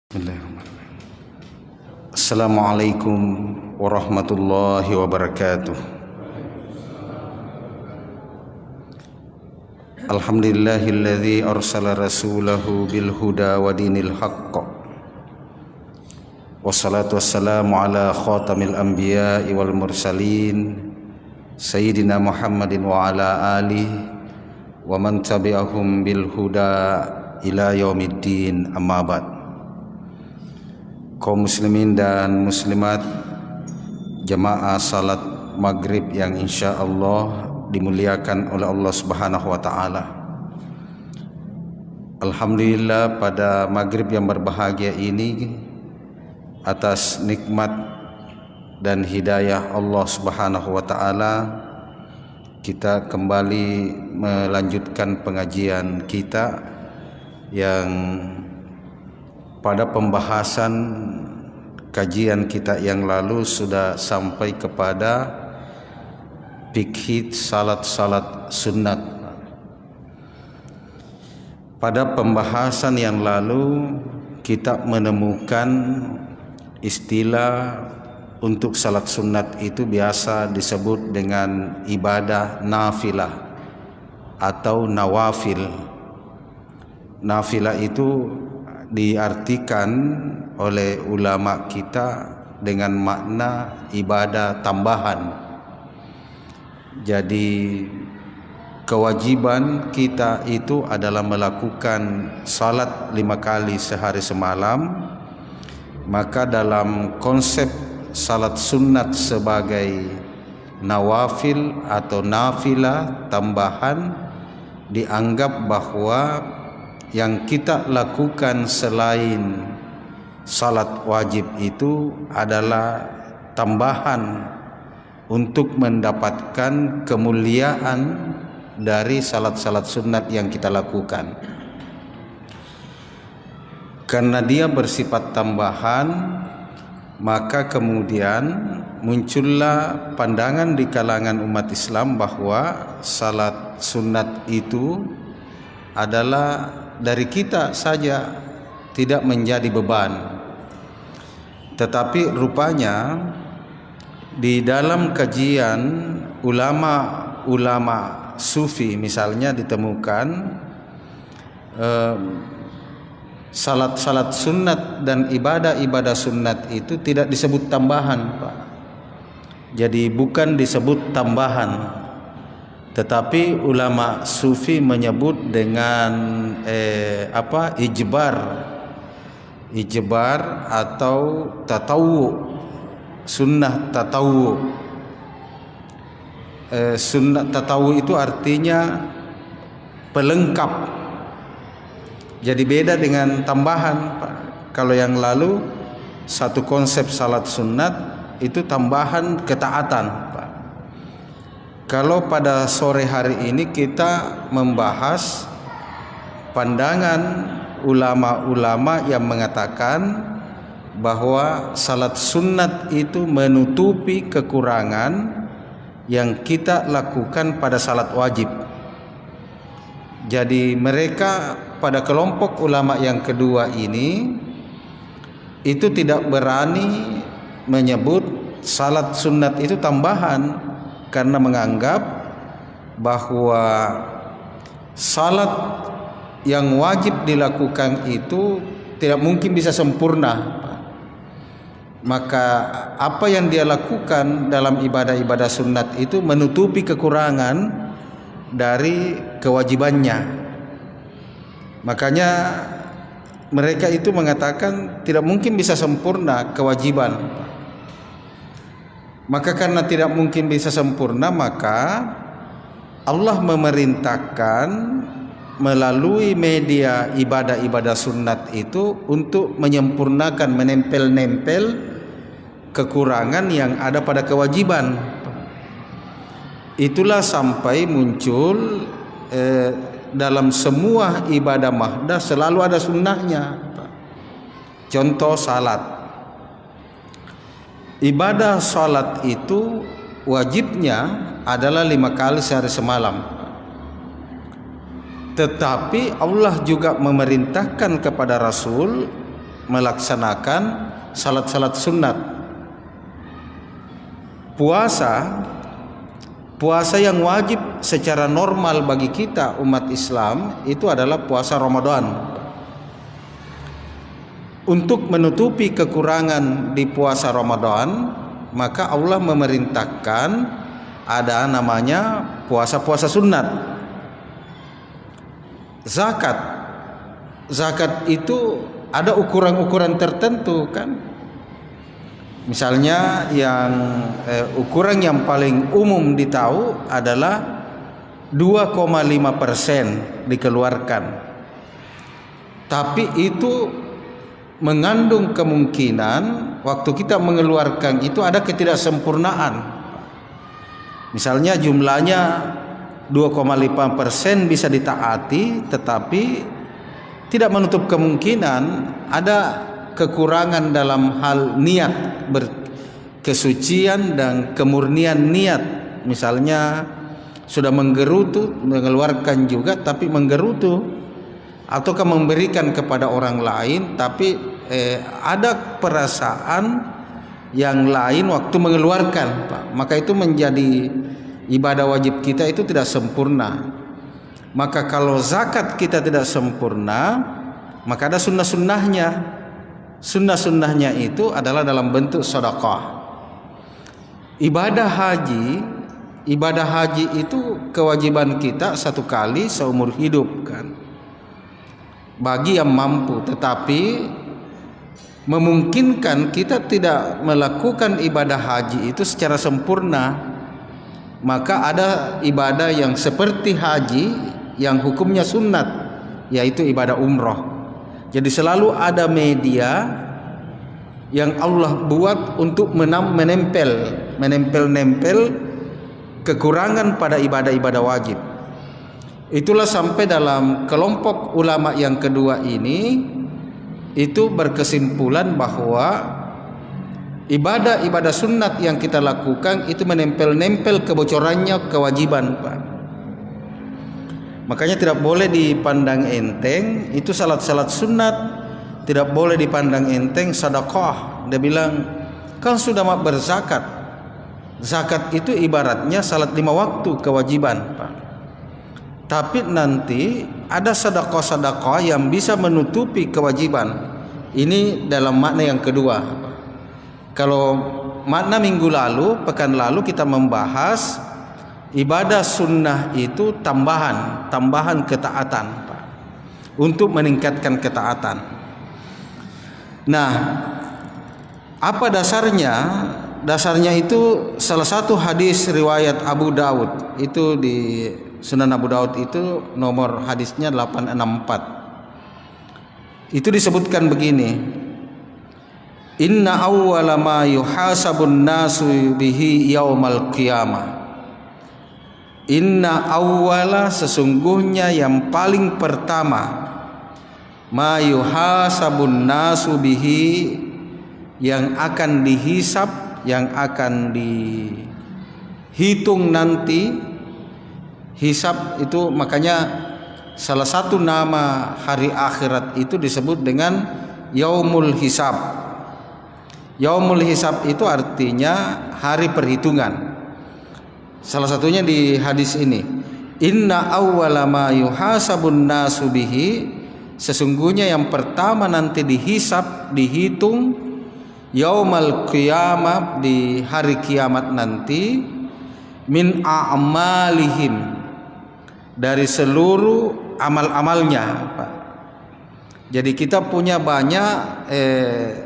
Bismillahirrahmanirrahim. Assalamualaikum warahmatullahi wabarakatuh. Alhamdulillahilladzi arsala rasulahu bil huda wa dinil haqq. Wassalatu wassalamu ala khatamil anbiya'i wal mursalin Sayyidina Muhammadin wa ala alihi wa man tabi'ahum bil huda ila yaumiddin, amma ba'd. Kaum muslimin dan muslimat, jemaah salat maghrib yang insya Allah dimuliakan oleh Allah Subhanahu wa ta'ala. Alhamdulillah, pada maghrib yang berbahagia ini, atas nikmat dan hidayah Allah Subhanahu wa ta'ala, kita kembali melanjutkan pengajian kita yang pada pembahasan kajian kita yang lalu sudah sampai kepada fikih salat-salat sunnat. Pada pembahasan yang lalu kita menemukan istilah untuk salat sunnat itu biasa disebut dengan ibadah nafilah atau nawafil. Nafilah itu diartikan oleh ulama kita dengan makna ibadah tambahan. Jadi kewajiban kita itu adalah melakukan salat 5 kali sehari semalam. Maka dalam konsep salat sunnat sebagai nawafil atau nafilah tambahan, dianggap bahwa yang kita lakukan selain salat wajib itu adalah tambahan untuk mendapatkan kemuliaan dari salat-salat sunat yang kita lakukan. Karena dia bersifat tambahan, maka kemudian muncullah pandangan di kalangan umat Islam bahwa salat sunat itu adalah dari kita saja, tidak menjadi beban. Tetapi rupanya di dalam kajian ulama-ulama sufi misalnya ditemukan salat-salat sunnat dan ibadah-ibadah sunnat itu tidak disebut tambahan, Pak. Jadi bukan disebut tambahan, tetapi ulama sufi menyebut dengan ijbar atau tatawu, sunnah tatawu. Sunnah tatawu itu artinya pelengkap. Jadi beda dengan tambahan, Pak. Kalau yang lalu satu konsep salat sunnat itu tambahan ketaatan, Pak. Kalau pada sore hari ini kita membahas pandangan ulama-ulama yang mengatakan bahwa salat sunnat itu menutupi kekurangan yang kita lakukan pada salat wajib. Jadi mereka pada kelompok ulama yang kedua ini itu tidak berani menyebut salat sunnat itu tambahan, karena menganggap bahwa salat yang wajib dilakukan itu tidak mungkin bisa sempurna. Maka apa yang dia lakukan dalam ibadah-ibadah sunnat itu menutupi kekurangan dari kewajibannya. Makanya mereka itu mengatakan tidak mungkin bisa sempurna kewajiban. Maka karena tidak mungkin bisa sempurna, maka Allah memerintahkan melalui media ibadah-ibadah sunnat itu untuk menyempurnakan, menempel-nempel kekurangan yang ada pada kewajiban. Itulah sampai muncul dalam semua ibadah mahdah selalu ada sunnahnya. Contoh salat. Ibadah salat itu wajibnya adalah 5 kali sehari semalam. Tetapi Allah juga memerintahkan kepada Rasul melaksanakan salat-salat sunat. Puasa yang wajib secara normal bagi kita umat Islam itu adalah puasa Ramadan. Untuk menutupi kekurangan di puasa Ramadan, maka Allah memerintahkan ada namanya puasa-puasa sunat. Zakat itu ada ukuran-ukuran tertentu kan. Misalnya yang ukuran yang paling umum ditahu adalah 2,5% dikeluarkan. Tapi itu mengandung kemungkinan waktu kita mengeluarkan itu ada ketidaksempurnaan. Misalnya jumlahnya 2,5% bisa ditaati, tetapi tidak menutup kemungkinan ada kekurangan dalam hal niat, kesucian dan kemurnian niat. Misalnya sudah menggerutu, mengeluarkan juga tapi menggerutu, ataukah memberikan kepada orang lain tapi ada perasaan yang lain waktu mengeluarkan, Pak. Maka itu menjadi ibadah wajib kita itu tidak sempurna. Maka kalau zakat kita tidak sempurna, maka ada sunnah-sunnahnya. Sunnah-sunnahnya itu adalah dalam bentuk sedekah. Ibadah haji itu kewajiban kita satu kali seumur hidup kan, bagi yang mampu. Tetapi memungkinkan kita tidak melakukan ibadah haji itu secara sempurna. Maka ada ibadah yang seperti haji yang hukumnya sunat, yaitu ibadah umroh. Jadi selalu ada media yang Allah buat untuk menempel kekurangan pada ibadah-ibadah wajib. Itulah sampai dalam kelompok ulama yang kedua ini itu berkesimpulan bahwa ibadah-ibadah sunat yang kita lakukan itu menempel kebocorannya kewajiban, Pak. Makanya tidak boleh dipandang enteng itu salat-salat sunat, tidak boleh dipandang enteng sedekah. Dia bilang kan sudah berzakat. Zakat itu ibaratnya salat 5 waktu kewajiban, Pak. Tapi nanti ada sedekah-sedekah yang bisa menutupi kewajiban. Ini dalam makna yang kedua. Kalau makna minggu lalu, pekan lalu kita membahas ibadah sunnah itu tambahan ketaatan, Pak, untuk meningkatkan ketaatan. Nah, apa dasarnya? Dasarnya itu salah satu hadis riwayat Abu Daud. Itu di Sunan Abu Daud itu nomor hadisnya 864. Itu disebutkan begini: Inna awwala ma yuhasabun nasu bihi yaumal qiyamah. Inna awwala, sesungguhnya yang paling pertama, ma yuhasabun nasu bihi, yang akan dihisab, yang akan dihitung nanti. Hisab itu makanya salah satu nama hari akhirat itu disebut dengan yaumul hisab. Yaumul hisab itu artinya hari perhitungan. Salah satunya di hadis ini, inna awwala ma yuhasabun nasu bihi, sesungguhnya yang pertama nanti dihisab, dihitung yaumal qiyamah, di hari kiamat nanti, min a'malihim, dari seluruh amal-amalnya, Pak. Jadi kita punya banyak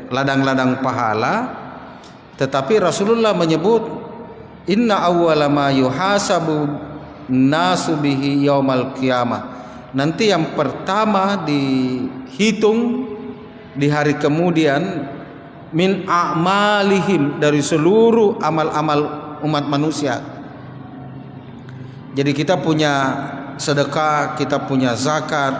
ladang-ladang pahala, tetapi Rasulullah menyebut inna awwala ma yuhasabu nasu bihi yaumal qiyamah, nanti yang pertama dihitung di hari kemudian, min a'malihim, dari seluruh amal-amal umat manusia. Jadi kita punya sedekah, kita punya zakat,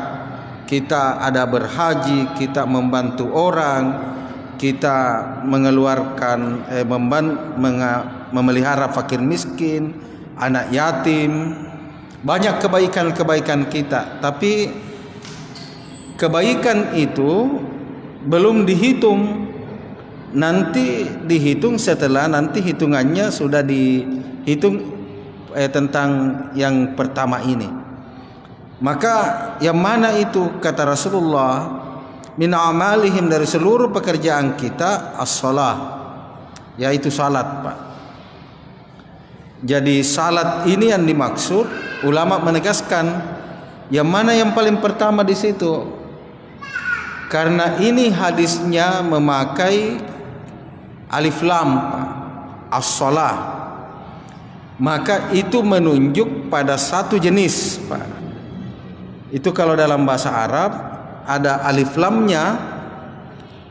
kita ada berhaji, kita membantu orang, kita mengeluarkan memelihara fakir miskin, anak yatim, banyak kebaikan-kebaikan kita. Tapi kebaikan itu belum dihitung, nanti dihitung setelah nanti hitungannya sudah dihitung tentang yang pertama ini. Maka yang mana itu, kata Rasulullah, min amalihim, dari seluruh pekerjaan kita, as-shalah, yaitu salat, Pak. Jadi salat ini yang dimaksud, ulama menegaskan yang mana yang paling pertama di situ, karena ini hadisnya memakai alif lam, as-shalah, maka itu menunjuk pada satu jenis, Pak. Itu kalau dalam bahasa Arab ada alif lamnya,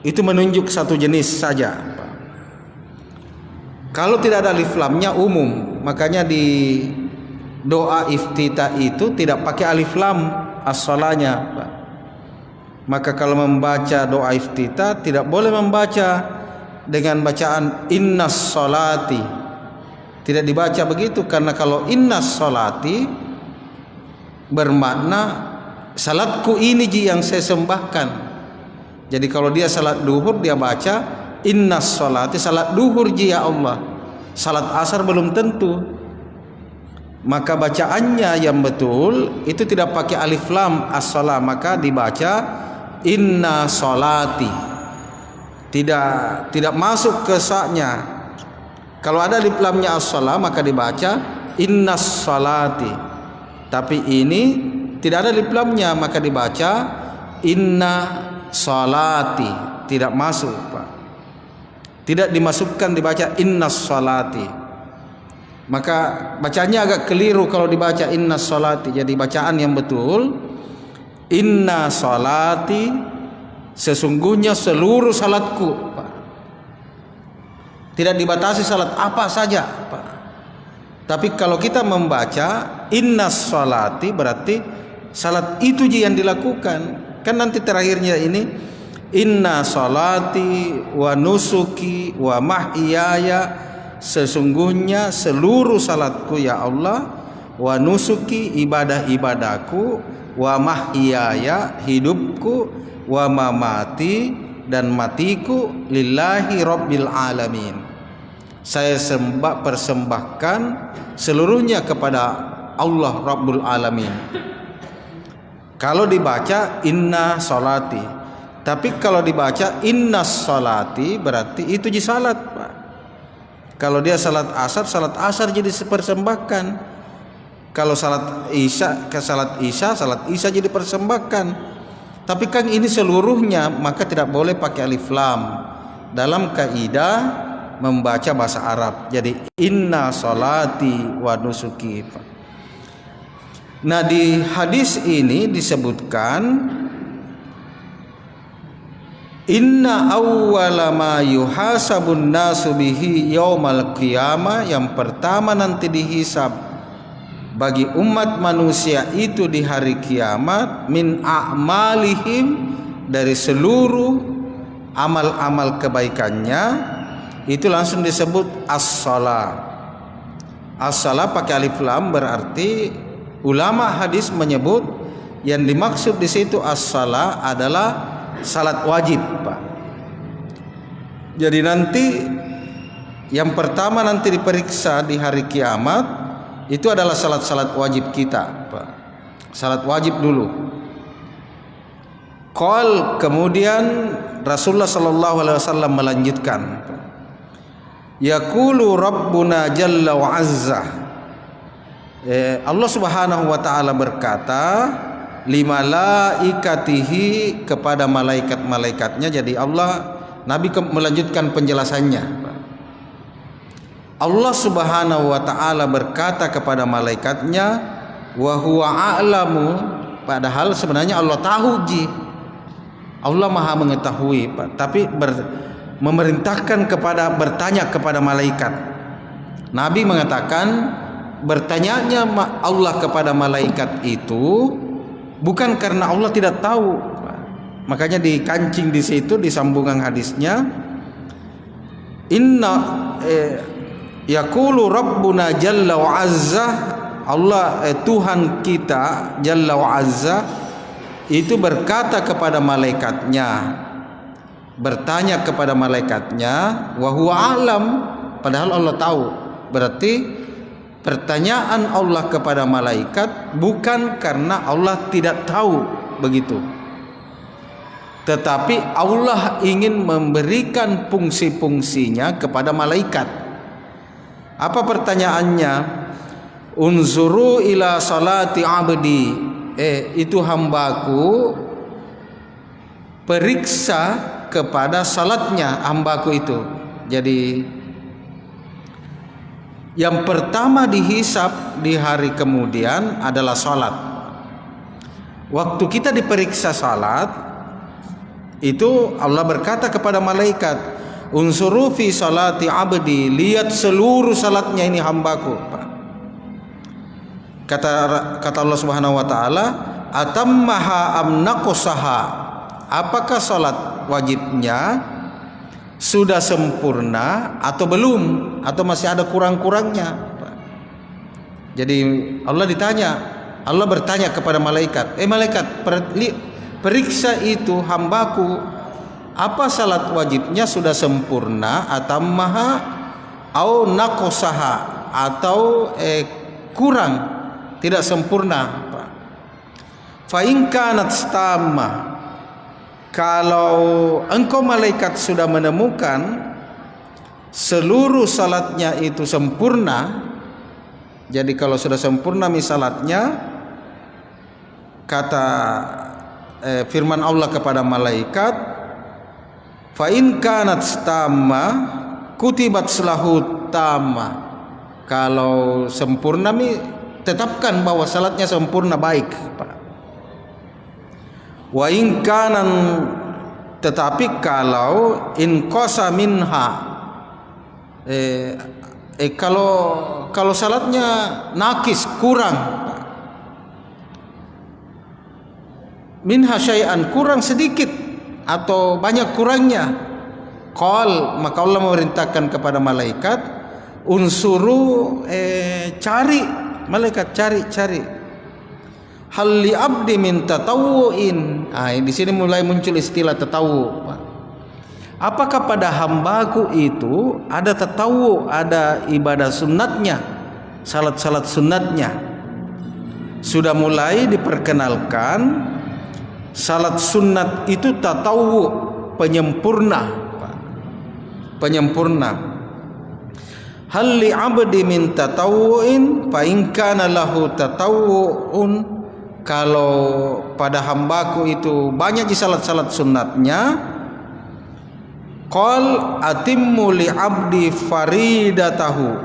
itu menunjuk satu jenis saja, Pak. Kalau tidak ada alif lamnya umum, makanya di doa iftitah itu tidak pakai alif lam as-shalahnya, Pak. Maka kalau membaca doa iftitah tidak boleh membaca dengan bacaan innas sholati, tidak dibaca begitu, karena kalau innas sholati bermakna salatku ini ji yang saya sembahkan. Jadi kalau dia salat duhur, dia baca innas sholati, salat duhur ji ya Allah. Salat asar belum tentu. Maka bacaannya yang betul itu tidak pakai alif lam as-shalah, maka dibaca inna sholati. Tidak masuk ke sa-nya. Kalau ada alif lamnya as-shalah maka dibaca innas sholati. Tapi ini tidak ada alif lamnya, maka dibaca inna sholati. Tidak masuk, Pak. Tidak dimasukkan, dibaca innas sholati. Maka bacanya agak keliru kalau dibaca innas sholati. Jadi bacaan yang betul, inna sholati, sesungguhnya seluruh salatku, Pak. Tidak dibatasi salat apa saja, Pak. Tapi kalau kita membaca innas sholati, berarti salat itu yang dilakukan. Kan nanti terakhirnya ini inna sholati wa nusuki wa mahyaya, sesungguhnya seluruh salatku ya Allah, wa nusuki, ibadah-ibadahku, wa mahyaya, hidupku, wa mamati, dan matiku, lillahi rabbil alamin, saya persembahkan seluruhnya kepada Allah Rabbul Alamin. Kalau dibaca inna sholati, tapi kalau dibaca inna sholati berarti itu di salat, Pak. Kalau dia salat asar jadi dipersembahkan. Kalau salat isya jadi dipersembahkan. Tapi kan ini seluruhnya, maka tidak boleh pakai alif lam dalam kaidah membaca bahasa Arab. Jadi inna sholati wa nusuki. Nah, di hadis ini disebutkan inna awwala ma yuhasabun nasu bihi yaumal qiyamah, yang pertama nanti dihisab bagi umat manusia itu di hari kiamat, min a'malihim, dari seluruh amal-amal kebaikannya, itu langsung disebut as-shalah. As-shalah pakai alif lam, berarti ulama hadis menyebut yang dimaksud di situ as-shalah adalah salat wajib, Pak. Jadi nanti yang pertama nanti diperiksa di hari kiamat itu adalah salat-salat wajib kita, Pak. Salat wajib dulu. Kemudian Rasulullah sallallahu alaihi wasallam melanjutkan, yaqulu rabbuna jalla wa azza, Allah subhanahu wa ta'ala berkata limalaikatihi, kepada malaikat-malaikatnya. Jadi Nabi melanjutkan penjelasannya. Allah subhanahu wa ta'ala berkata kepada malaikatnya, wa huwa a'lamu, padahal sebenarnya Allah tahu ji, Allah maha mengetahui, Pak. Tapi memerintahkan bertanya kepada malaikat. Nabi mengatakan bertanyanya Allah kepada malaikat itu bukan karena Allah tidak tahu. Makanya dikancing di situ di sambungan hadisnya, inna yaqulu rabbuna jalla wa azza, Allah Tuhan kita jalla wa azza itu berkata kepada malaikatnya, bertanya kepada malaikatnya, wa huwa alam, padahal Allah tahu. Berarti pertanyaan Allah kepada malaikat bukan karena Allah tidak tahu begitu, tetapi Allah ingin memberikan fungsi-fungsinya kepada malaikat. Apa pertanyaannya? Unzuru ila salati abdi, itu hambaku, periksa kepada salatnya hambaku itu. Jadi yang pertama dihisab di hari kemudian adalah salat. Waktu kita diperiksa salat, itu Allah berkata kepada malaikat, unsuru fi salati abdi, lihat seluruh salatnya ini hambaku. Kata Allah Subhanahu wa taala, atammaha am naqsaha, apakah salat wajibnya sudah sempurna atau belum, atau masih ada kurang-kurangnya. Jadi Allah bertanya kepada malaikat, malaikat, periksa itu hambaku, apa salat wajibnya sudah sempurna, atammaha au naqsaha, atau kurang, tidak sempurna. Fa in kanat tamma, kalau engkau malaikat sudah menemukan seluruh salatnya itu sempurna, jadi kalau sudah sempurna salatnya, kata firman Allah kepada malaikat, fa in kanat tamma kutibat lahu tamma, kalau sempurna tetapkan bahwa salatnya sempurna, baik. Wa in kanan, tetapi kalau in qasa minha, kalau salatnya nakis, kurang, minha syai'an, kurang sedikit atau banyak kurangnya, qal, maka Allah memerintahkan kepada malaikat, unsuru, cari, malaikat cari hal li abdi min tatawu'in. Di sini mulai muncul istilah tatawu. Apakah pada hambaku itu ada tatawu, ada ibadah sunnatnya, salat-salat sunnatnya? Sudah mulai diperkenalkan salat sunnat itu tatawu, penyempurna. Hal li abdi min tatawu'in fa in kana lahu tatawu'un, kalau pada hambaku itu banyak di salat-salat sunnatnya, qal atimmu li abdi faridatahu,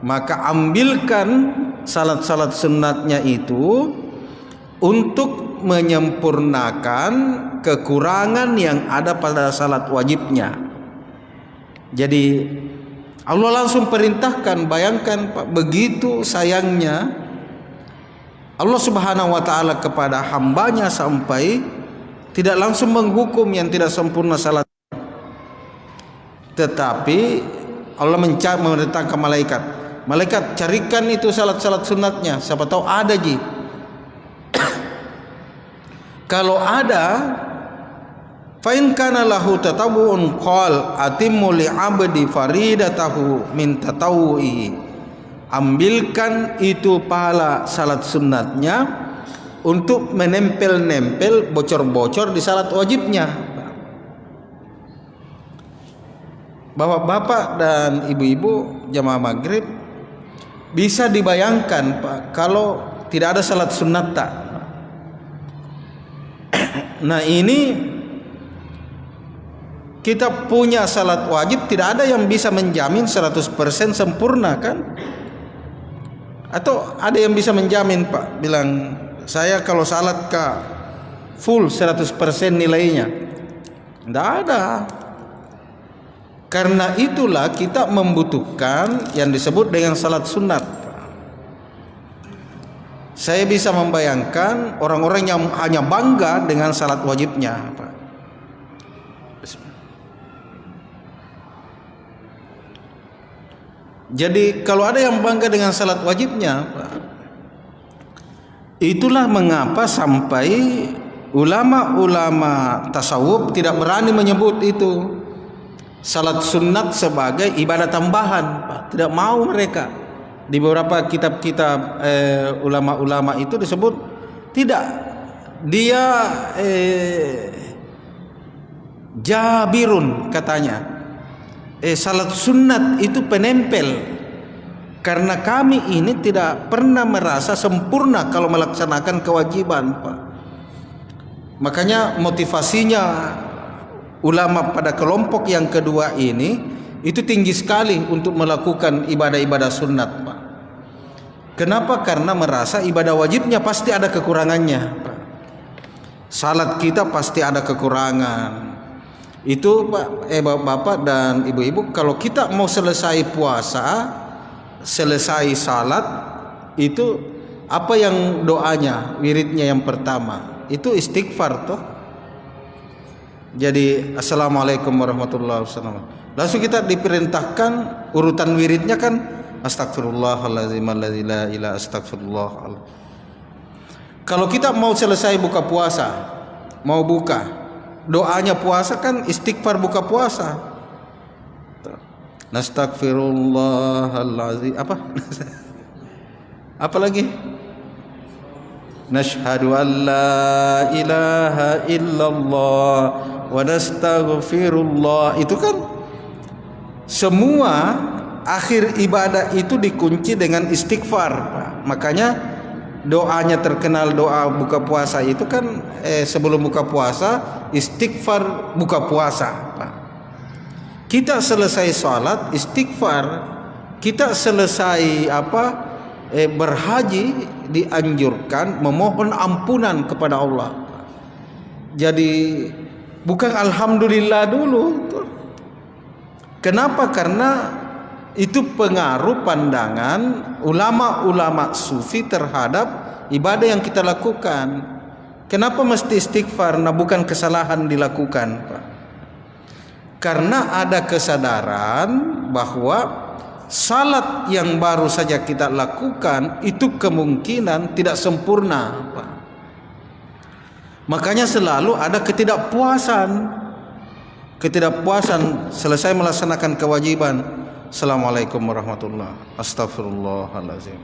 maka ambilkan salat-salat sunnatnya itu untuk menyempurnakan kekurangan yang ada pada salat wajibnya. Jadi Allah langsung perintahkan, bayangkan Pak, begitu sayangnya Allah Subhanahu wa taala kepada hambanya sampai tidak langsung menghukum yang tidak sempurna salat, tetapi Allah memerintahkan malaikat, carikan itu salat-salat sunatnya, siapa tahu ada ji. Kalau ada, fa in kana lahu tatawu'un qal atimmu li 'abdi faridatahu min tatawu'i, ambilkan itu pahala salat sunnatnya untuk menempel-nempel bocor-bocor di salat wajibnya. Bapak-bapak dan ibu-ibu jamaah maghrib, bisa dibayangkan Pak, kalau tidak ada salat sunnat tak? Nah ini kita punya salat wajib, tidak ada yang bisa menjamin 100% sempurna kan? Atau ada yang bisa menjamin Pak, bilang saya kalau salat full 100% nilainya? Tidak ada. Karena itulah kita membutuhkan yang disebut dengan salat sunat. Saya bisa membayangkan orang-orang yang hanya bangga dengan salat wajibnya Pak. Jadi kalau ada yang bangga dengan salat wajibnya Pak, itulah mengapa sampai ulama-ulama tasawuf tidak berani menyebut itu salat sunat sebagai ibadah tambahan, Pak. Tidak mau mereka. Di beberapa kitab-kitab ulama-ulama itu disebut tidak. Dia jabirun katanya. Salat sunat itu penempel. Karena kami ini tidak pernah merasa sempurna kalau melaksanakan kewajiban, Pak. Makanya motivasinya ulama pada kelompok yang kedua ini itu tinggi sekali untuk melakukan ibadah-ibadah sunat, Pak. Kenapa? Karena merasa ibadah wajibnya pasti ada kekurangannya, Pak. Salat kita pasti ada kekurangan. Itu Pak, Bapak dan Ibu-ibu, kalau kita mau selesai puasa, selesai salat, itu apa yang doanya, wiridnya yang pertama? Itu istighfar toh. Jadi assalamualaikum warahmatullahi wabarakatuh. Langsung kita diperintahkan urutan wiridnya kan astagfirullahaladzim alladzi la ilaha astagfirullah. Kalau kita mau selesai buka puasa, mau buka, doanya puasa kan istighfar buka puasa. Nastaghfirullahaladzim apa? Apa lagi? Nashhadu an la ilaha illallah wa nastaghfirullah. Itu kan semua akhir ibadah itu dikunci dengan istighfar, Pak. Makanya doanya terkenal doa buka puasa itu kan sebelum buka puasa istighfar buka puasa, Pak. Kita selesai sholat istighfar, kita selesai berhaji dianjurkan memohon ampunan kepada Allah. Jadi bukan alhamdulillah dulu. Kenapa? Karena itu pengaruh pandangan ulama-ulama sufi terhadap ibadah yang kita lakukan. Kenapa mesti istighfar? Nah, bukan kesalahan dilakukan, Pak. Karena ada kesadaran bahwa salat yang baru saja kita lakukan itu kemungkinan tidak sempurna, Pak. Makanya selalu ada ketidakpuasan selesai melaksanakan kewajiban. Assalamualaikum warahmatullahi wabarakatuh. Astagfirullahaladzim.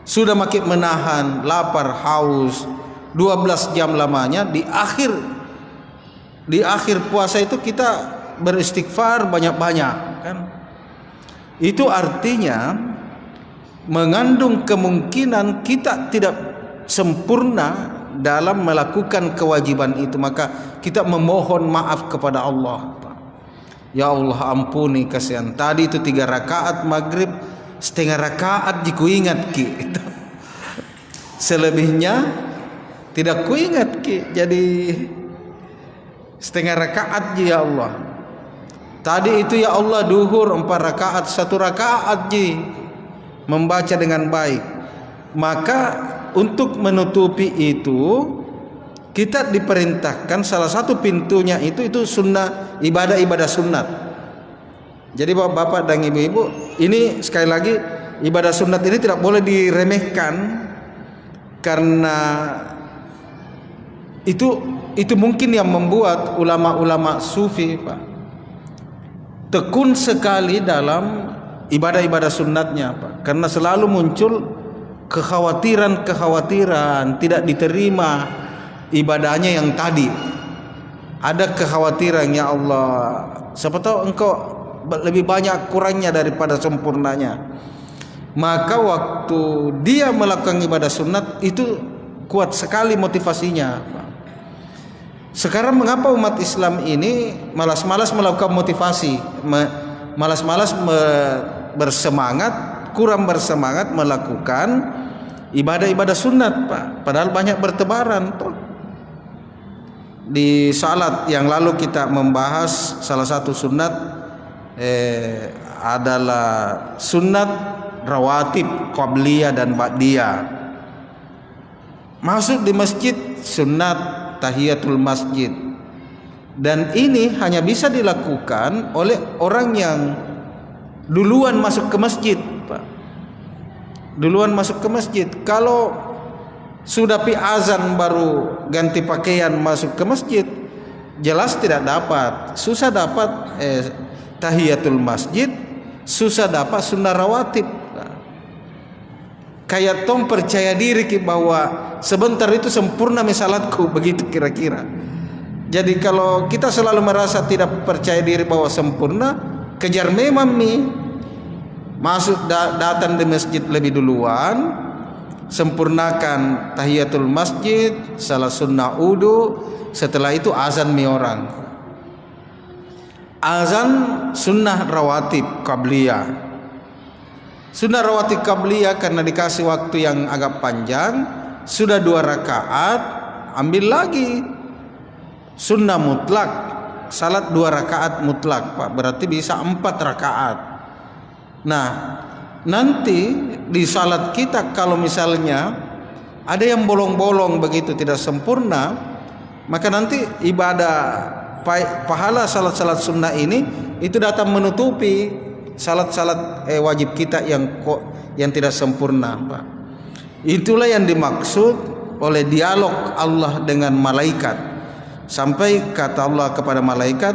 Sudah makin menahan lapar, haus, 12 jam lamanya, di akhir puasa itu kita beristighfar banyak-banyak, kan? Itu artinya mengandung kemungkinan kita tidak sempurna dalam melakukan kewajiban itu. Maka kita memohon maaf kepada Allah, Pak. Ya Allah, ampuni kasihan. Tadi itu 3 rakaat maghrib, setengah rakaat jiku ingat ki. Selebihnya tidak kuingat ki. Jadi setengah rakaat ya Allah. Tadi itu ya Allah duhur 4 rakaat, 1 rakaat ji membaca dengan baik. Maka untuk menutupi itu kita diperintahkan salah satu pintunya itu sunnah, ibadah sunnat. Jadi Bapak dan Ibu-ibu, ini sekali lagi ibadah sunnat ini tidak boleh diremehkan, karena itu mungkin yang membuat ulama-ulama sufi, Pak, tekun sekali dalam ibadah-ibadah sunnatnya, Pak. Karena selalu muncul kekhawatiran tidak diterima ibadahnya yang tadi. Ada kekhawatiran, ya Allah, siapa tahu engkau lebih banyak kurangnya daripada sempurnanya. Maka waktu dia melakukan ibadah sunnat itu kuat sekali motivasinya, Pak. Sekarang mengapa umat Islam ini malas-malas melakukan motivasi, malas-malas bersemangat, kurang bersemangat melakukan ibadah-ibadah sunat, Pak. Padahal banyak bertebaran toh. Di salat yang lalu kita membahas salah satu sunat adalah sunat rawatib qabliyah dan ba'diyah. Masuk di masjid sunat tahiyatul masjid, dan ini hanya bisa dilakukan oleh orang yang duluan masuk ke masjid, Pak. Duluan masuk ke masjid. Kalau Sudah pi azan baru ganti pakaian masuk ke masjid, jelas tidak dapat. Susah dapat tahiyatul masjid, susah dapat sunnah rawatib. Kayak tong percaya diri bahwa sebentar itu sempurna salatku, begitu kira-kira. Jadi kalau kita selalu merasa tidak percaya diri bahwa sempurna, kejar memang masuk datang di masjid lebih duluan, sempurnakan tahiyatul masjid, salat sunnah wudu, setelah itu azan orang. Azan sunnah rawatib qabliyah. Sunnah rawatib qabliyah karena dikasih waktu yang agak panjang, sudah 2 rakaat, ambil lagi sunnah mutlak, salat 2 rakaat mutlak, Pak. Berarti bisa 4 rakaat. Nah, nanti di salat kita kalau misalnya ada yang bolong-bolong begitu tidak sempurna, maka nanti ibadah pahala salat-salat sunnah ini itu datang menutupi salat-salat wajib kita yang tidak sempurna, Pak. Itulah yang dimaksud oleh dialog Allah dengan malaikat. Sampai kata Allah kepada malaikat,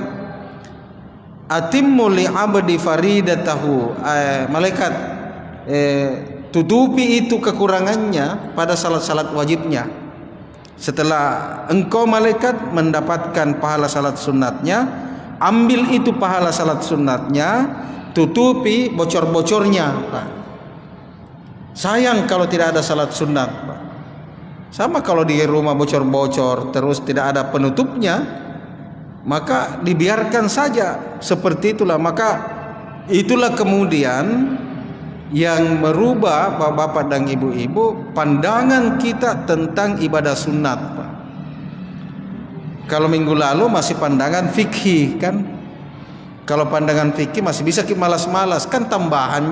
atimmu li abdi faridatahu, malaikat tutupi itu kekurangannya pada salat-salat wajibnya. Setelah engkau malaikat mendapatkan pahala salat sunatnya, ambil itu pahala salat sunatnya, tutupi bocor-bocornya, Pak. Sayang kalau tidak ada salat sunat, Pak. Sama kalau di rumah bocor-bocor terus tidak ada penutupnya, maka dibiarkan saja seperti itulah. Maka itulah kemudian yang merubah bapak-bapak dan ibu-ibu pandangan kita tentang ibadah sunat, Pak. Kalau minggu lalu masih pandangan fikih kan. Kalau pandangan fikih masih bisa malas-malas, kan tambahan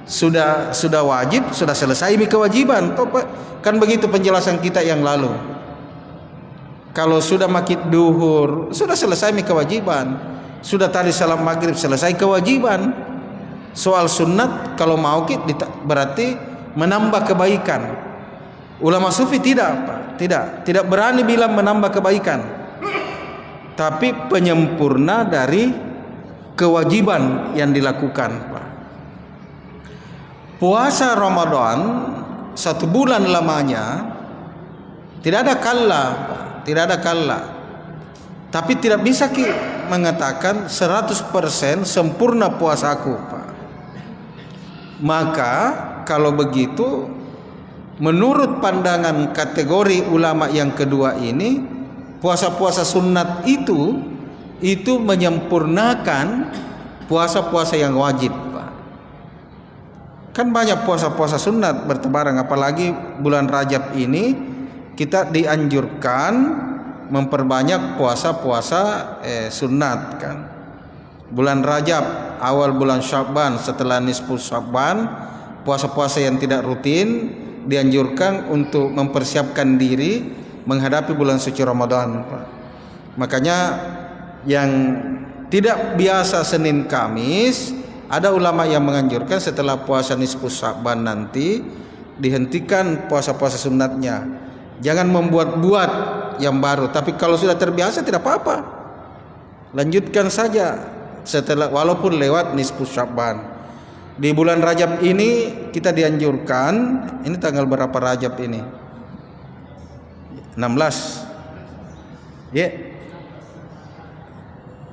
sudah wajib, sudah selesai kewajiban, kan begitu penjelasan kita yang lalu. Kalau sudah makid duhur, sudah selesai kewajiban, sudah tadi salam maghrib selesai kewajiban. Soal sunat kalau mau berarti menambah kebaikan. Ulama sufi tidak, Pak. Tidak berani bilang menambah kebaikan, tapi penyempurna dari kewajiban yang dilakukan, Pak. Puasa Ramadan 1 bulan lamanya tidak ada kalla, Pak. Tidak ada kalla. Tapi tidak bisa mengatakan 100% sempurna puasaku, Pak. Maka kalau begitu, menurut pandangan kategori ulama yang kedua ini, puasa-puasa sunat itu menyempurnakan puasa-puasa yang wajib, Pak. Kan banyak puasa-puasa sunat bertebaran, apalagi bulan Rajab ini kita dianjurkan memperbanyak puasa-puasa sunat kan. Bulan Rajab, awal bulan Sya'ban, setelah nisfu Sya'ban, puasa-puasa yang tidak rutin dianjurkan untuk mempersiapkan diri menghadapi bulan suci Ramadan, Pak. Makanya yang tidak biasa Senin Kamis, ada ulama yang menganjurkan setelah puasa nisfu Sya'ban nanti dihentikan puasa-puasa sunatnya. Jangan membuat-buat yang baru, tapi kalau sudah terbiasa tidak apa-apa, lanjutkan saja setelah, walaupun lewat nisfu Sya'ban. Di bulan Rajab ini kita dianjurkan, ini tanggal berapa Rajab ini? 16.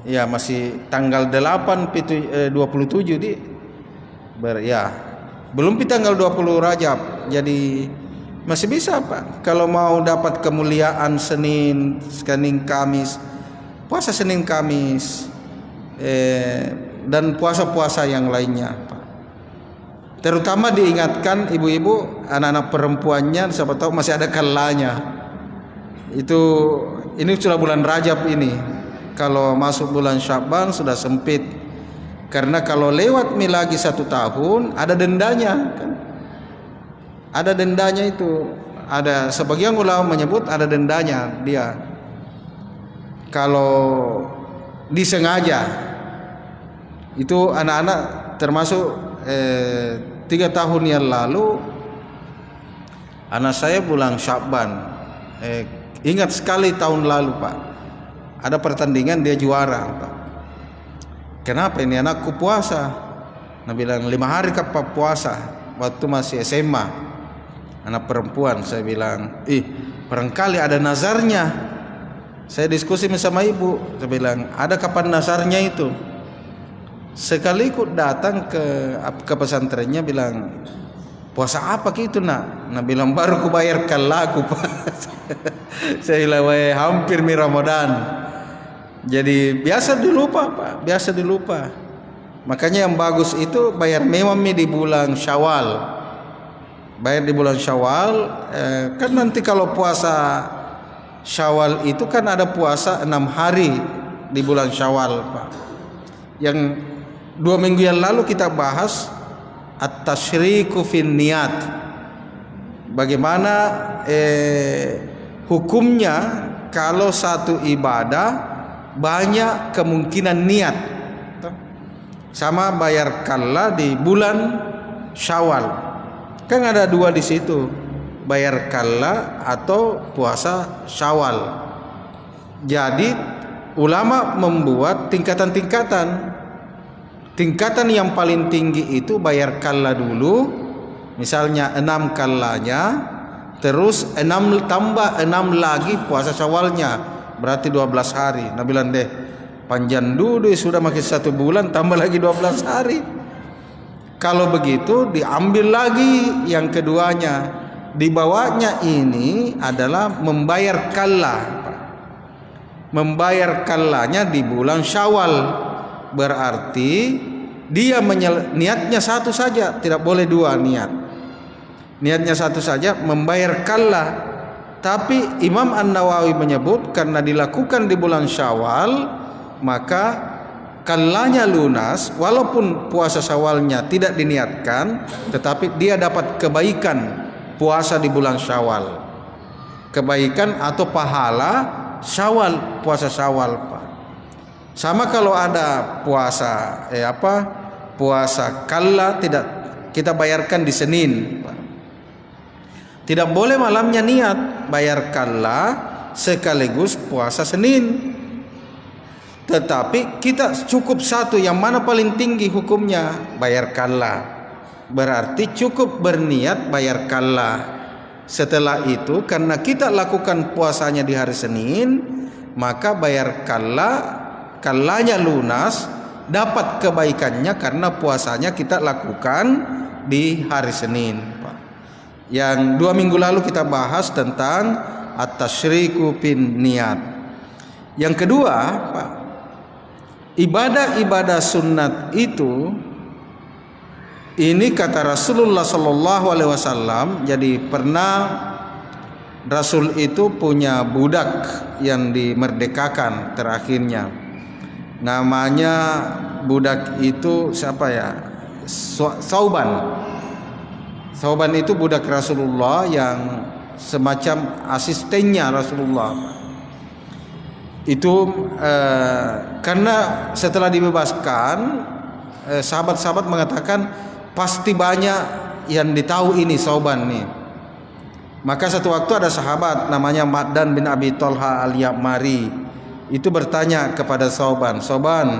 Ya, masih tanggal 8 27 belum tanggal 20 Rajab. Jadi masih bisa, Pak. Kalau mau dapat kemuliaan Senin Kamis, puasa Senin Kamis, dan puasa-puasa yang lainnya, Pak. Terutama diingatkan ibu-ibu, anak-anak perempuannya, siapa tahu masih ada kalanya. Ini sudah bulan Rajab ini. Kalau masuk bulan Sya'ban sudah sempit. Karena kalau lewat lagi 1 tahun ada dendanya kan. Ada dendanya itu. Ada sebagian ulama menyebut ada dendanya dia. Kalau disengaja, itu anak-anak termasuk 3 tahun yang lalu Anak saya bulan Sya'ban. Ingat sekali tahun lalu Pak, ada pertandingan dia juara Pak. Kenapa ini anakku puasa? Nah bilang 5 hari Pak puasa. Waktu masih SMA, anak perempuan. Saya bilang, barangkali ada nazarnya. Saya diskusi sama ibu. Saya bilang, ada kapan nazarnya itu? Sekali ikut datang ke pesantrennya, bilang, puasa apa gitu nak? Nah bilang, baru ku bayarkan laku Pak. Saya bilang, hampir mi Ramadan. Jadi biasa dilupa Pak, biasa dilupa. Makanya yang bagus itu bayar memang di bulan Syawal. Bayar di bulan Syawal, kan nanti kalau puasa Syawal itu kan ada puasa 6 hari di bulan Syawal Pak. Yang 2 minggu yang lalu kita bahas at-tasyriku fin niyat. Bagaimana hukumnya kalau satu ibadah banyak kemungkinan niat. Sama bayar qalla di bulan Syawal. Kan ada 2 di situ. Bayar qalla atau puasa Syawal. Jadi ulama membuat tingkatan-tingkatan. Tingkatan yang paling tinggi itu bayar qalla dulu. Misalnya 6 qallanya, terus 6 tambah 6 lagi puasa Syawalnya. Berarti 12 hari. Nah bilang deh, panjang dulu sudah makin 1 bulan tambah lagi 12 hari. Kalau begitu diambil lagi yang keduanya. Di bawahnya ini adalah membayar qalla. Membayar qallanya di bulan Syawal. Berarti dia niatnya 1 saja, tidak boleh 2 niat. Niatnya 1 saja, membayar qalla. Tapi Imam An-Nawawi menyebut karena dilakukan di bulan Syawal, maka qallanya lunas, walaupun puasa Syawalnya tidak diniatkan, tetapi dia dapat kebaikan puasa di bulan Syawal. Kebaikan atau pahala Syawal, puasa Syawal Pak. Sama kalau ada puasa puasa qalla, tidak kita bayarkan di Senin Pak. Tidak boleh malamnya niat, bayar qalla sekaligus puasa Senin. Tetapi kita cukup 1 yang mana paling tinggi hukumnya, bayar qalla. Berarti cukup berniat bayar qalla. Setelah itu karena kita lakukan puasanya di hari Senin, maka bayar qallanya lunas, dapat kebaikannya karena puasanya kita lakukan di hari Senin. Yang 2 minggu lalu kita bahas tentang at-tasyriku bin niat. Yang kedua Pak, ibadah-ibadah sunat itu, ini kata Rasulullah Sallallahu Alaihi Wasallam. Jadi pernah Rasul itu punya budak yang dimerdekakan terakhirnya. Namanya budak itu siapa ya? Sauban. Sauban itu budak Rasulullah yang semacam asistennya Rasulullah. Itu karena setelah dibebaskan, sahabat-sahabat mengatakan pasti banyak yang ditahu ini Sauban nih. Maka satu waktu ada sahabat namanya Ma'dan bin Abi Tolha al-Ya'mari. Itu bertanya kepada Sauban, Sauban,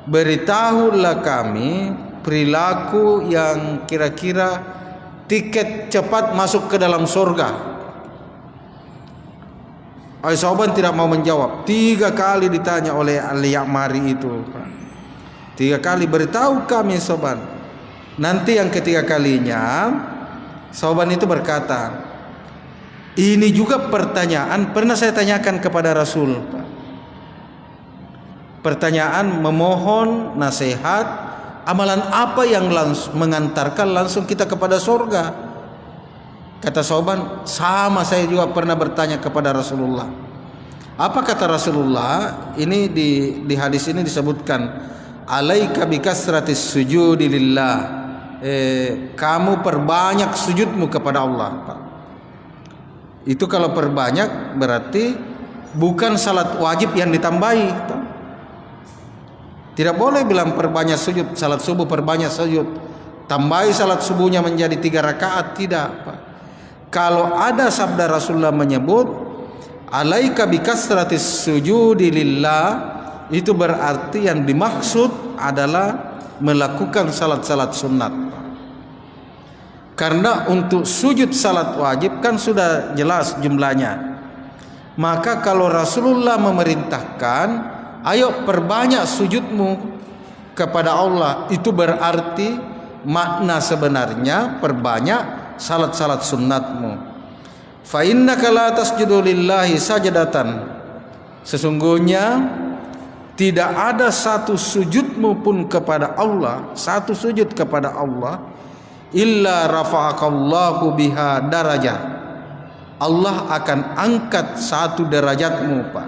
beritahulah kami perilaku yang kira-kira tiket cepat masuk ke dalam surga. Sauban tidak mau menjawab. 3 kali ditanya oleh al-Ya'mari itu. 3 kali, beritahu kami Sauban. Nanti yang ketiga kalinya Sauban itu berkata, ini juga pertanyaan pernah saya tanyakan kepada Rasul. Pertanyaan memohon nasihat, amalan apa yang mengantarkan langsung kita kepada surga? Kata Sauban, sama saya juga pernah bertanya kepada Rasulullah. Apa kata Rasulullah? Ini di hadis ini disebutkan, alaika bikasratis sujudi lillah. Kamu perbanyak sujudmu kepada Allah. Itu kalau perbanyak berarti bukan salat wajib yang ditambahi. Tidak boleh bilang perbanyak sujud, salat subuh perbanyak sujud, tambahi salat subuhnya menjadi 3 rakaat, tidak Pak. kalau ada sabda Rasulullah menyebut alaika bikasratis sujudi lillah, itu berarti yang dimaksud adalah melakukan salat-salat sunat. Karena untuk sujud salat wajib kan sudah jelas jumlahnya. Maka kalau Rasulullah memerintahkan, ayo perbanyak sujudmu kepada Allah, itu berarti makna sebenarnya perbanyak salat-salat sunnatmu. Fa innaka la tasjudu lillahi sajadatan, sesungguhnya tidak ada satu sujudmu pun kepada Allah, satu sujud kepada Allah, illa rafa'akallahu biha darajah, Allah akan angkat satu derajatmu, Pak,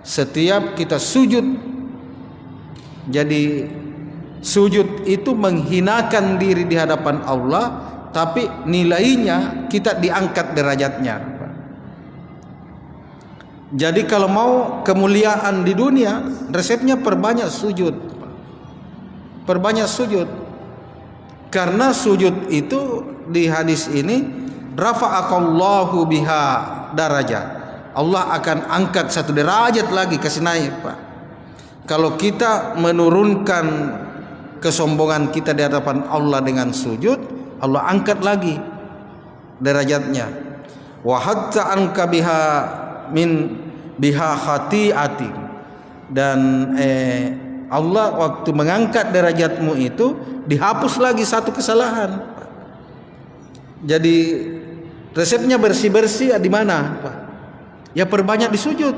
setiap kita sujud. Jadi sujud itu menghinakan diri di hadapan Allah, tapi nilainya kita diangkat derajatnya, Pak. Jadi kalau mau kemuliaan di dunia, resepnya perbanyak sujud, Pak. Perbanyak sujud. Karena sujud itu di hadis ini rafa'akallahu biha darajah, Allah akan angkat satu derajat lagi, kasih naik, Pak. Kalau kita menurunkan kesombongan kita di hadapan Allah dengan sujud, Allah angkat lagi derajatnya. Wa hatta anka biha min biha khati'ati, dan Allah waktu mengangkat derajatmu itu dihapus lagi satu kesalahan. Jadi resepnya bersih-bersih di mana, Pak? Ya perbanyak di sujud.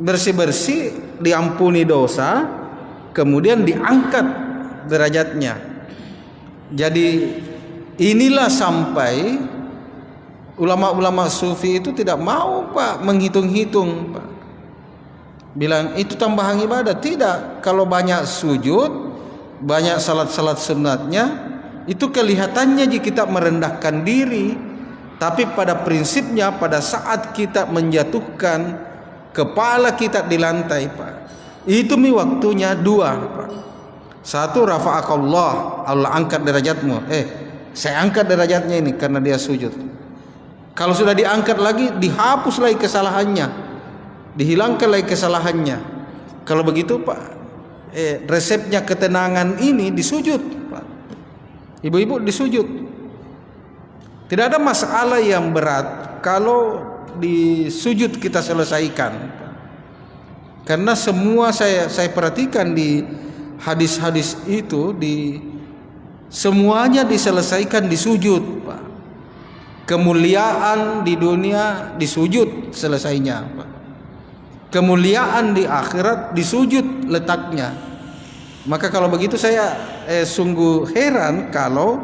Bersih-bersih, diampuni dosa, kemudian diangkat derajatnya. Jadi inilah sampai ulama-ulama sufi itu tidak mau, Pak, menghitung-hitung, Pak. Bilang itu tambahan ibadah. Tidak. Kalau banyak sujud, banyak salat-salat sunatnya, itu kelihatannya jika kita merendahkan diri, tapi pada prinsipnya pada saat kita menjatuhkan kepala kita di lantai, Pak, itu waktunya dua, Pak. Satu, rafa'akallah, Allah angkat derajatmu. Saya angkat derajatnya ini karena dia sujud. Kalau sudah diangkat lagi, dihapus lagi kesalahannya, dihilangkan lagi kesalahannya. Kalau begitu, Pak, resepnya ketenangan ini disujud, Pak. Ibu-ibu disujud. Tidak ada masalah yang berat kalau di sujud kita selesaikan. Karena semua saya perhatikan di hadis-hadis itu, semuanya diselesaikan di sujud, Pak. Kemuliaan di dunia di sujud selesainya, Pak. Kemuliaan di akhirat di sujud letaknya. Maka kalau begitu saya sungguh heran kalau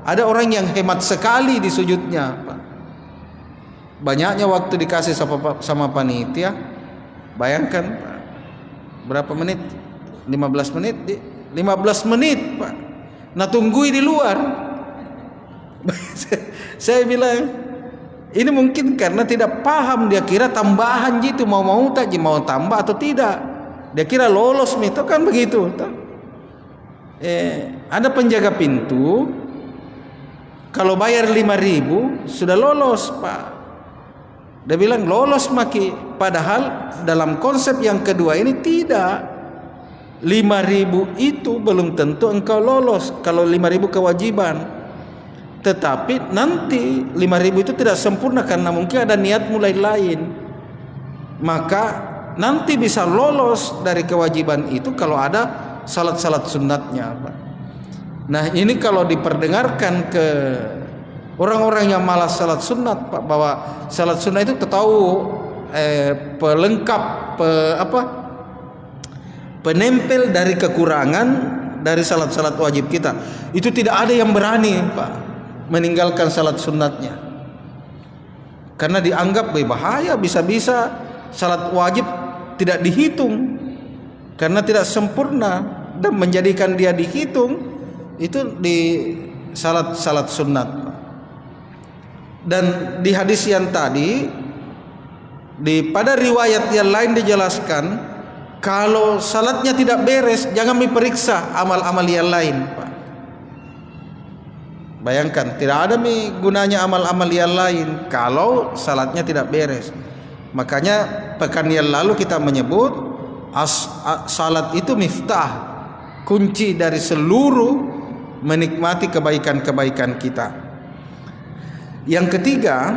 ada orang yang hemat sekali di sujudnya, Pak. Banyaknya waktu dikasih sama panitia. Bayangkan, Pak, berapa menit? 15 menit. 15 menit, Pak. Nah, tunggui di luar. Saya bilang, ini mungkin karena tidak paham, dia kira tambahan gitu, mau tak mau tambah atau tidak. Dia kira lolos itu kan begitu. Ada penjaga pintu, kalau bayar 5.000 sudah lolos, Pak. Dia bilang lolos maki, padahal dalam konsep yang kedua ini tidak. 5.000 itu belum tentu engkau lolos kalau 5.000 kewajiban. Tetapi nanti 5.000 itu tidak sempurna karena mungkin ada niat mulai lain. Maka nanti bisa lolos dari kewajiban itu kalau ada salat-salat sunatnya, Pak. Nah, ini kalau diperdengarkan ke orang-orang yang malas salat sunat, Pak, bahwa salat sunat itu tahu pelengkap penempel dari kekurangan dari salat-salat wajib kita. Itu tidak ada yang berani, Pak, meninggalkan salat sunatnya. Karena dianggap berbahaya, bisa-bisa salat wajib tidak dihitung karena tidak sempurna, dan menjadikan dia dihitung itu di salat-salat sunat. Dan di hadis yang tadi, pada riwayat yang lain dijelaskan, kalau salatnya tidak beres, jangan diperiksa amal-amal yang lain, Pak. Bayangkan, tidak ada gunanya amal-amal yang lain kalau salatnya tidak beres. Makanya pekan yang lalu kita menyebut salat itu miftah, kunci dari seluruh menikmati kebaikan-kebaikan kita. Yang ketiga,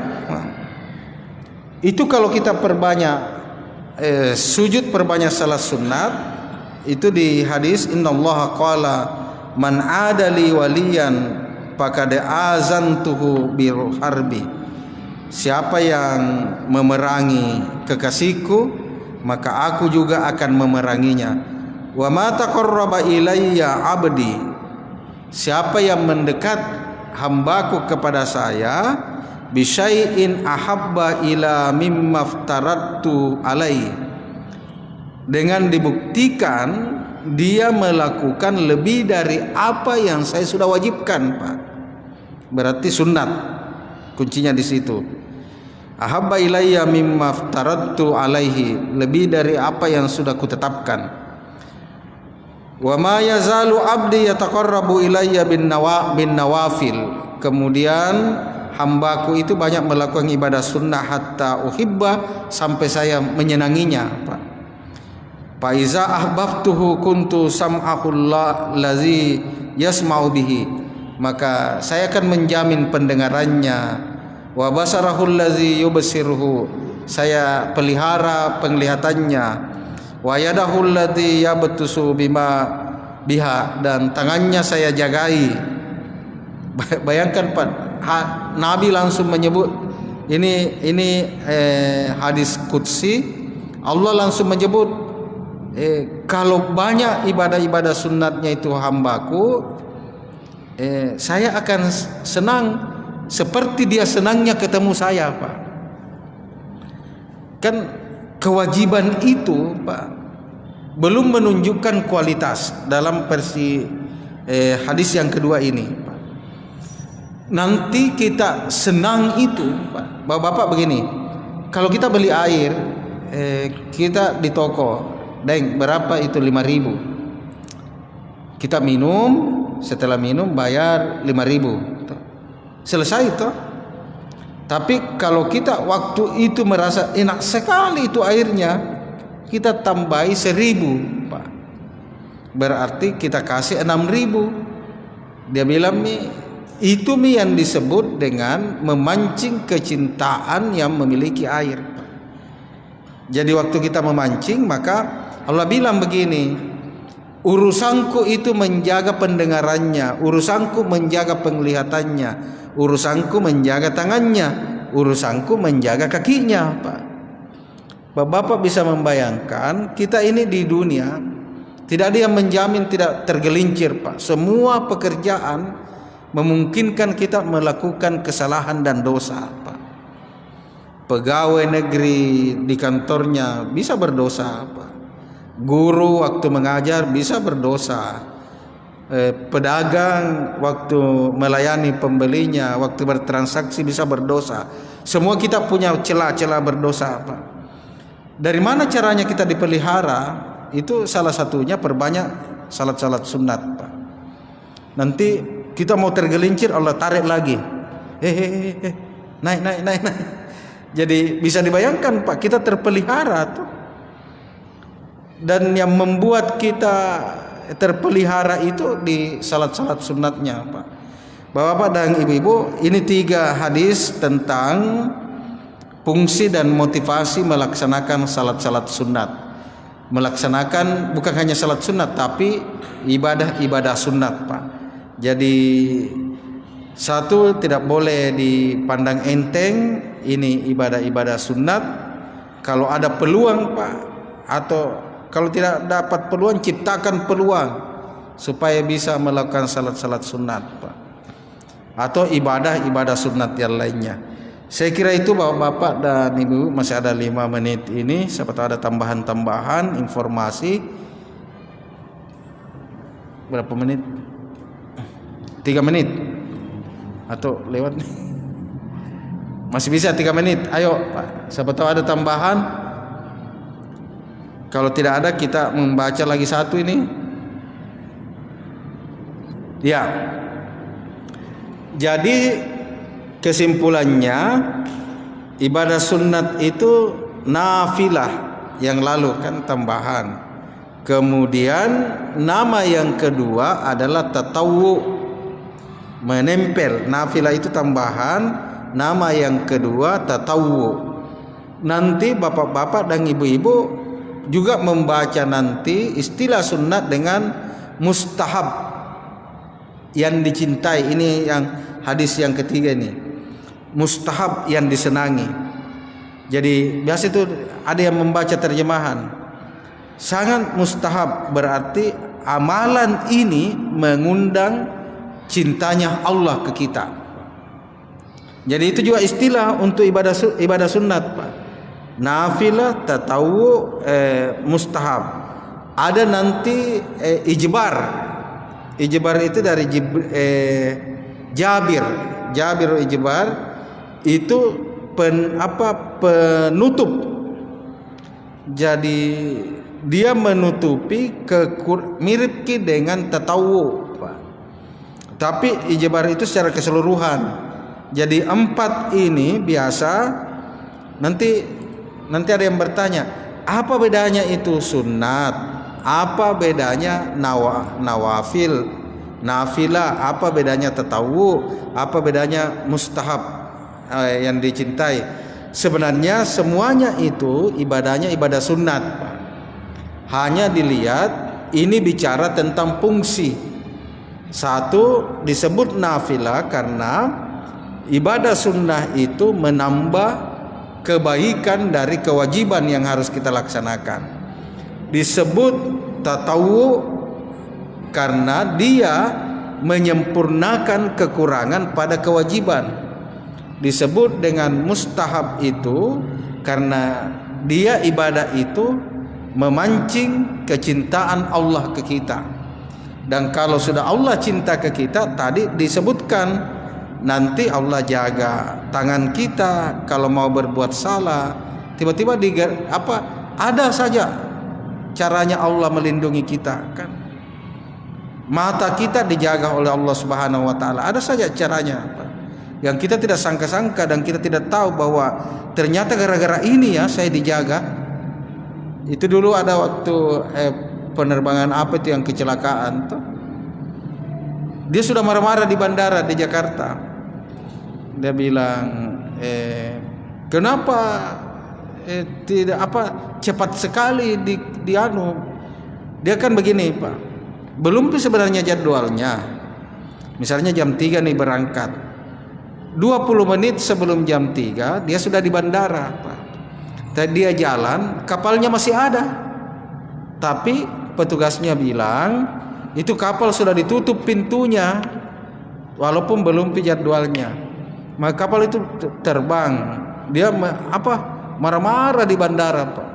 itu kalau kita perbanyak sujud, perbanyak salat sunat, itu di hadis innallaha qala man adali waliyan faqad azantuhu bil harbi. Siapa yang memerangi kekasihku, maka aku juga akan memeranginya. Wa ma taqarraba ilayya abdi. Siapa yang mendekat hambaku kepada saya bisyai'in ahabba ila mimma aftaradtu alai, dengan dibuktikan dia melakukan lebih dari apa yang saya sudah wajibkan, Pak. Berarti sunat, kuncinya di situ. Ahabba ilayya mimma aftaradtu alaihi, lebih dari apa yang sudah kutetapkan. Wa ma yazalu abdi yataqarrabu ilayya bin nawafil. Kemudian hambaku itu banyak melakukan ibadah sunnah hatta uhibba, sampai saya menyenanginya, Pak. Fa iza ahbabtuhu kuntu sam'ahul lazi yasma'u bihi, maka saya akan menjamin pendengarannya. Wa basarahul lazi yubsiruhu, saya pelihara penglihatannya. Wa yadahul ladzi yabtusu bima biha, dan tangannya saya jagai. Bayangkan, Pak, Nabi langsung menyebut ini hadis qudsi. Allah langsung menyebut kalau banyak ibadah-ibadah sunatnya itu hambaku, saya akan senang seperti dia senangnya ketemu saya, Pak. Kan kewajiban itu, Pak, belum menunjukkan kualitas dalam versi hadis yang kedua ini, Pak. Nanti kita senang itu, Pak. Bapak-bapak begini, kalau kita beli air, kita di toko, Deng, berapa itu? 5.000. Kita minum, setelah minum bayar 5.000. Selesai itu. Tapi kalau kita waktu itu merasa enak sekali itu airnya, kita tambahi 1.000, Pak. Berarti kita kasih 6.000. Dia bilang itu yang disebut dengan memancing kecintaan yang memiliki air. Jadi waktu kita memancing, maka Allah bilang begini, urusanku itu menjaga pendengarannya, urusanku menjaga penglihatannya, urusanku menjaga tangannya, urusanku menjaga kakinya, Pak. Bapak bisa membayangkan, kita ini di dunia tidak ada yang menjamin tidak tergelincir, Pak. Semua pekerjaan memungkinkan kita melakukan kesalahan dan dosa, Pak. Pegawai negeri di kantornya bisa berdosa, Pak. Guru waktu mengajar bisa berdosa. Pedagang waktu melayani pembelinya, waktu bertransaksi bisa berdosa. Semua kita punya celah-celah berdosa, Pak. Dari mana caranya kita dipelihara? Itu salah satunya perbanyak salat-salat sunat, Pak. Nanti kita mau tergelincir, Allah tarik lagi. Naik. Jadi bisa dibayangkan, Pak, kita terpelihara tuh. Dan yang membuat kita terpelihara itu di salat-salat sunatnya, Pak. Bapak-bapak dan ibu-ibu, ini 3 hadis tentang fungsi dan motivasi melaksanakan salat-salat sunat. Melaksanakan bukan hanya salat sunat, tapi ibadah-ibadah sunat, Pak. Jadi satu, tidak boleh dipandang enteng, ini ibadah-ibadah sunat. Kalau ada peluang, Pak, atau kalau tidak dapat peluang, ciptakan peluang supaya bisa melakukan salat-salat sunat, Pak, atau ibadah-ibadah sunat yang lainnya. Saya kira itu, Bapak-bapak dan Ibu. Masih ada 5 menit ini, siapa tahu ada tambahan-tambahan informasi. Berapa menit? 3 menit atau lewat? Masih bisa 3 menit. Ayo, Pak, siapa tahu ada tambahan. Kalau tidak ada, kita membaca lagi satu ini. Ya. Jadi kesimpulannya ibadah sunat itu nafilah yang lalu kan tambahan. Kemudian nama yang kedua adalah tatawwu, menempel. Nafilah itu tambahan, nama yang kedua tatawwu. Nanti bapak-bapak dan ibu-ibu juga membaca nanti istilah sunat dengan mustahab yang dicintai. Ini yang hadis yang ketiga ini, mustahab yang disenangi. Jadi biasa itu ada yang membaca terjemahan sangat mustahab, berarti amalan ini mengundang cintanya Allah ke kita. Jadi itu juga istilah untuk ibadah sunat, Pak. Nafilah, tatawwu, mustahab. Ada nanti ijbar. Ijbar itu dari Jabir ijbar itu penutup. Jadi dia menutupi mirip dengan tatawwu, Pak. Tapi ijbar itu secara keseluruhan. Jadi 4 ini biasa nanti ada yang bertanya, apa bedanya itu sunat? Apa bedanya nawafil, nafilah? Apa bedanya tatawwu? Apa bedanya mustahab yang dicintai? Sebenarnya semuanya itu ibadahnya ibadah sunat. Hanya dilihat ini bicara tentang fungsi. Satu disebut nafilah karena ibadah sunnah itu menambah kebaikan dari kewajiban yang harus kita laksanakan. Disebut tatawwu karena dia menyempurnakan kekurangan pada kewajiban. Disebut dengan mustahab itu karena dia ibadah itu memancing kecintaan Allah ke kita. Dan kalau sudah Allah cinta ke kita, tadi disebutkan nanti Allah jaga tangan kita kalau mau berbuat salah. Tiba-tiba ada saja caranya Allah melindungi kita kan. Mata kita dijaga oleh Allah Subhanahu wa taala. Ada saja caranya yang kita tidak sangka-sangka dan kita tidak tahu bahwa ternyata gara-gara ini ya saya dijaga. Itu dulu ada waktu penerbangan apa itu yang kecelakaan tuh. Dia sudah marah-marah di bandara di Jakarta. Dia bilang kenapa tidak cepat sekali di anu. Dia kan begini, Pak. Belum sebenarnya jadwalnya. Misalnya jam 3 nih berangkat. 20 menit sebelum jam 3 dia sudah di bandara, Pak. Tadi dia jalan, kapalnya masih ada. Tapi petugasnya bilang itu kapal sudah ditutup pintunya walaupun belum jadwalnya. Maka kapal itu terbang. Dia marah-marah di bandara, Pak.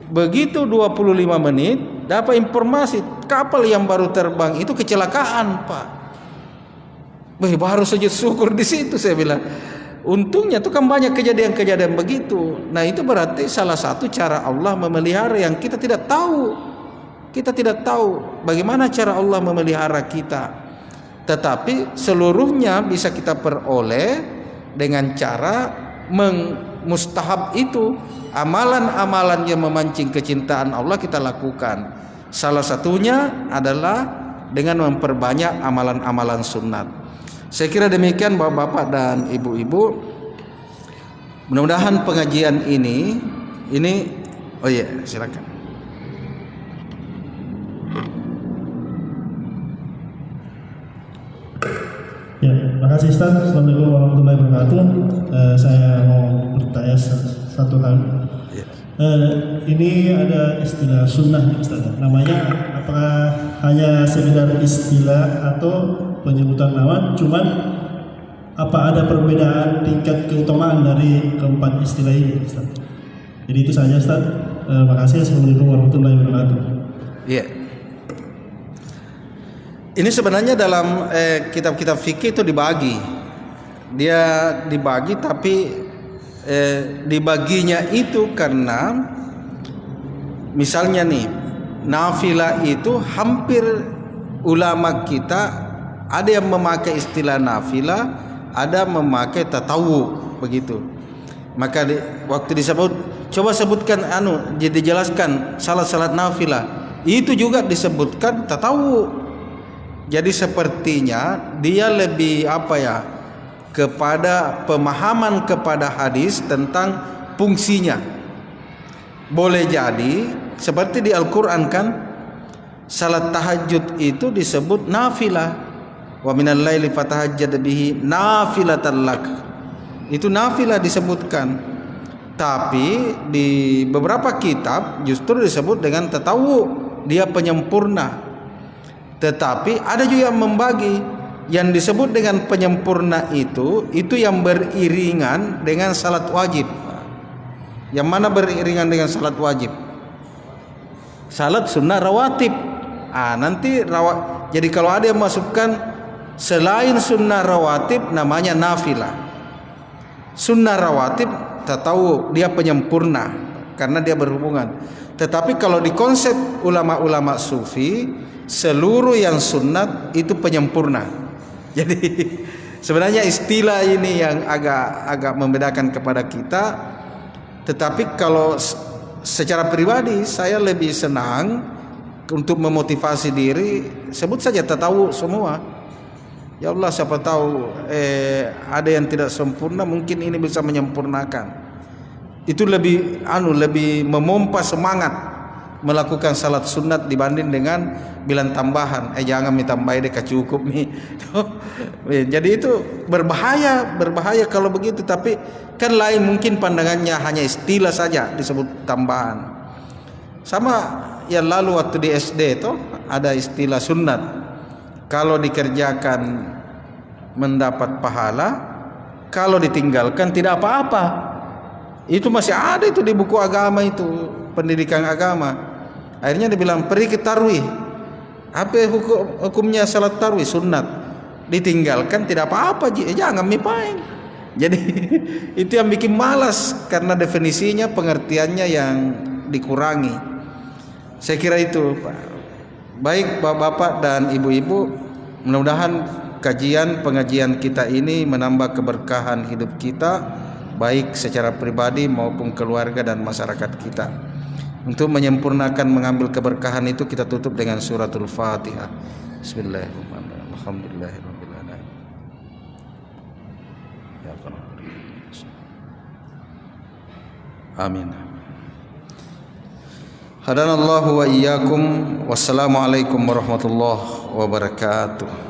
Begitu 25 menit dapat informasi kapal yang baru terbang itu kecelakaan, Pak. Baru sujud syukur di situ saya bilang. Untungnya tuh kan banyak kejadian-kejadian begitu. Nah, itu berarti salah satu cara Allah memelihara yang kita tidak tahu. Kita tidak tahu bagaimana cara Allah memelihara kita. Tetapi seluruhnya bisa kita peroleh dengan cara mustahab itu. Amalan-amalan yang memancing kecintaan Allah kita lakukan. Salah satunya adalah dengan memperbanyak amalan-amalan sunat. Saya kira demikian Bapak-bapak dan Ibu-ibu. Mudah-mudahan pengajian ini silakan. Ya, makasih Ustaz. Assalamualaikum warahmatullahi wabarakatuh. Saya mau bertanya satu hal. Ini ada istilah sunnah Ustaz. Namanya apakah hanya sekedar istilah atau penyebutan nama? Cuman apa ada perbedaan tingkat keutamaan dari keempat istilah ini Ustaz? Jadi itu saja Ustaz. Makasih. Assalamualaikum warahmatullahi wabarakatuh. Iya. Ini sebenarnya dalam kitab-kitab fikih itu dibagi. Dia dibagi tapi dibaginya itu karena misalnya nih nafilah itu hampir ulama kita Ada yang memakai istilah nafilah, ada memakai tatawu begitu. Maka waktu disebut, coba sebutkan jadi jelaskan salat nafilah. Itu juga disebutkan tatawu. Jadi sepertinya dia lebih kepada pemahaman kepada hadis tentang fungsinya. Boleh jadi seperti di Al-Quran kan, salat tahajud itu disebut nafilah. Wa minal laili fatahajjad bihi nafilatan lak. Itu nafilah disebutkan. Tapi di beberapa kitab justru disebut dengan tatawu, dia penyempurna. Tetapi ada juga yang membagi, yang disebut dengan penyempurna itu yang beriringan dengan salat wajib. Yang mana beriringan dengan salat wajib? Salat sunnah rawatib. Nanti jadi kalau ada yang masukkan selain sunnah rawatib namanya nafilah. Sunnah rawatib tatawu, dia penyempurna karena dia berhubungan. Tetapi kalau di konsep ulama-ulama sufi, seluruh yang sunnat itu penyempurna. Jadi sebenarnya istilah ini yang agak membedakan kepada kita. Tetapi kalau secara pribadi saya lebih senang untuk memotivasi diri, sebut saja tatawu semua. Ya Allah, siapa tahu ada yang tidak sempurna, mungkin ini bisa menyempurnakan. Itu lebih memompa semangat melakukan salat sunat dibanding dengan bilang tambahan. Jangan tambahin deh, cukup nih. Jadi itu berbahaya kalau begitu. Tapi kan lain, mungkin pandangannya hanya istilah saja disebut tambahan. Sama yang lalu waktu di SD itu ada istilah sunat. Kalau dikerjakan mendapat pahala, kalau ditinggalkan tidak apa-apa. Itu masih ada itu di buku agama, itu pendidikan agama. Akhirnya dibilang pergi ke tarawih. Apa hukumnya salat tarawih? Sunat. Ditinggalkan tidak apa-apa, jangan mipain. Jadi itu yang bikin malas, karena definisinya, pengertiannya yang dikurangi. Saya kira itu, Pak. Baik bapak-bapak dan ibu-ibu, mudah-mudahan pengajian kita ini menambah keberkahan hidup kita, baik secara pribadi maupun keluarga dan masyarakat kita. Untuk menyempurnakan mengambil keberkahan itu, kita tutup dengan suratul Fatihah. Bismillahirrahmanirrahim. Alhamdulillahirabbil alamin. Amin. Hadanallahu wa iyyakum. Wassalamualaikum warahmatullahi wabarakatuh.